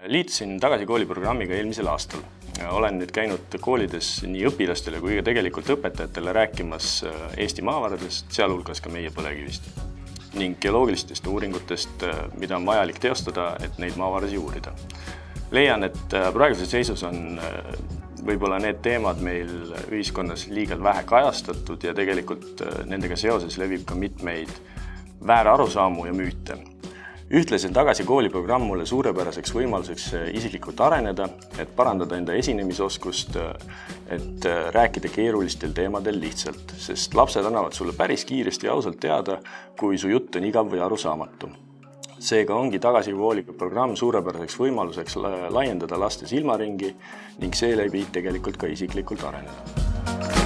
Liitusin Tagasi kooli programmiga eelmisel aastal. Olen nüüd käinud koolides nii õpilastele kui ka tegelikult õpetajatele rääkimas Eesti maavaradest, sealhulgas ka meie põlevkivist ning geoloogilistest uuringutest, mida on vajalik teostada, et neid maavarasi uurida. Leian, et praeguses seisus on võib-olla need teemad meil ühiskonnas liiga vähe kajastatud ja tegelikult nendega seoses levib ka mitmeid väärarusaamu ja müüte. Ühtlasi on Tagasi kooli programm mulle suurepäraseks võimaluseks isiklikult areneda, et parandada enda esinemisoskust, et rääkida keerulistel teemadel lihtsalt, sest lapsed annavad sulle päris kiiresti ja ausalt teada, kui su jutt on igav või arusaamatu. Seega ongi Tagasi kooli programm suurepäraseks võimaluseks laiendada laste silmaringi ning seeläbi tegelikult ka isiklikult areneda.